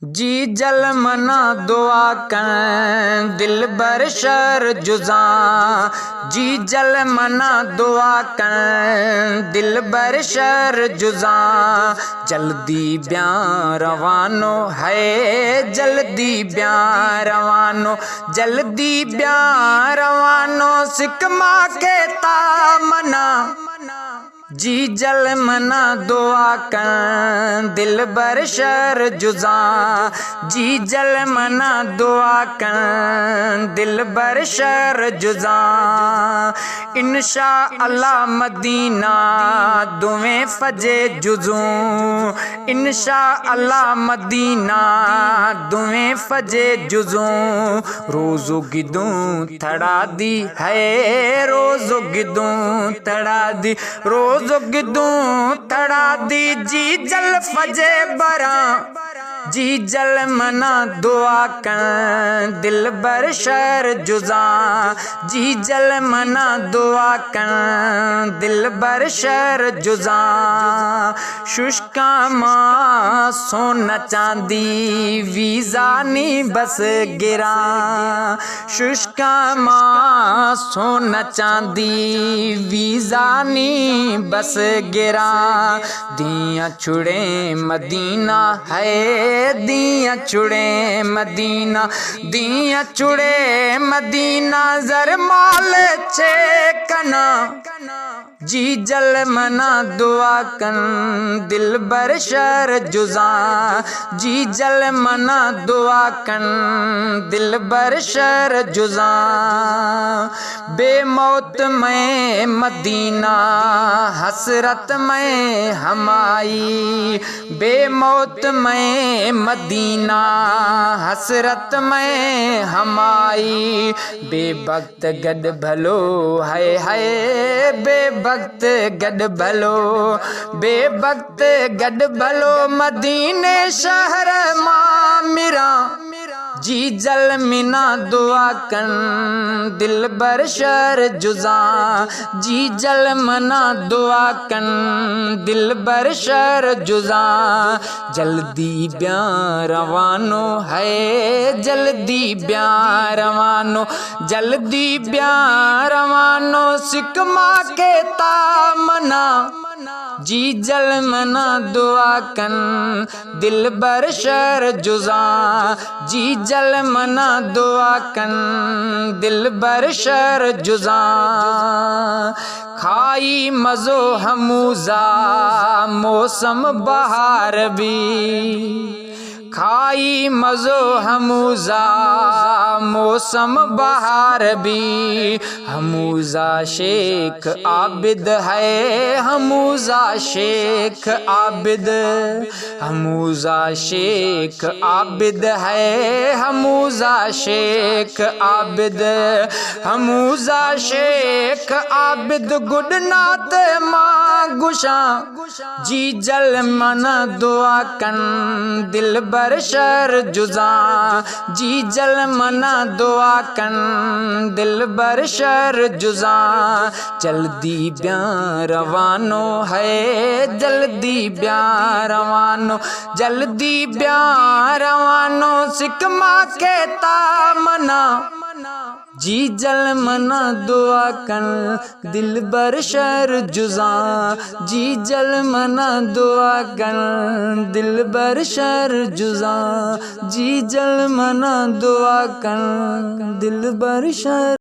जी जल मना दुआ कर दिल बर शर जुजा। जी जल मना दुआ कर दिल बर शर जुजा। जल्दी ब्याँ रवानो है जल्दी ब्याँ रवानो, जल्दी ब्याँ रवानो सिकमा के तामना। जी जल मना दुआ कर दिल बर शर जुजा। जी जल मना दुआ कर दिल बर शर जुजा। इंशा अल्लाह मदीना दुवें फजे जुजू। इंशा अल्लाह मदीना दुवें फजे जुजू। रोज़ो गिदूं थड़ा दी है रोज़ो गिदूं थड़ा दी, रोज़ो गिदूं थड़ा दी। जी जल फजे बरा जी जल मना दुआ कर दिल बर शर जुजा। जी जल मना दुआ कर दिल बर शर जुजा। शुष्का मां सोना चांदी वीज़ा नी बस गिरा। शुष्का मां सोना चांदी वीज़ा नी बस गिरा। दियाँ छुड़े मदीना है दियाँ छुड़े मदीना, दियाँ छुड़े मदीना जर माल छे कना। जी जल मना दुआ कर दिल बर शर जुजा। जी जल मना दुआ कर दिल बर शर जुजा। बेमौत में मदीना हसरत में हमाई। बेमौत में मदीना हसरत में हमाई। बेबख्त गड भलो है बेबख्त गड भलो, बेबख्त गड भलो मदीने शहर मामिरा। जी जल मिना दुआ कर दिल बर शर जुजा। जी जल मना दुआ कर दिल बर शर जुजा। जल्दी ब्याँ रवानो है जल्दी ब्याँ रवानो, जल्दी ब्याँ रवानो सिकमा के तामना। जी जल मना दुआ कर दिल बर शर जुजा। जी जल मना दुआ कर दिल बर शर जुजा। खाई मज़ो हमूजा मौसम बहार भी। खाई मज़ो हमूजा मौसम बहार भी। हमूजा शेख आबिद है हमूजा शेख आबिद, हमूजा शेख आबिद है हमूजा शेख आबिद। हमूजा शेख आबिद गुडनाथ माँ गुशा। जी जल मना दुआ कर दिल बर शर जुजा। जी जल मना दुआ कर दिल बर शर जुजा। जल्दी ब्याँ रवानो है जल्दी ब्याँ रवानो, जल्दी ब्याँ रवानो सिकमा के तामना। जी जल मना दुआ कर दिल बर शर जुजा। जी जल मना दुआ कर दिल बर शर जुजा। जी जल मना दुआ कर दिल बर शर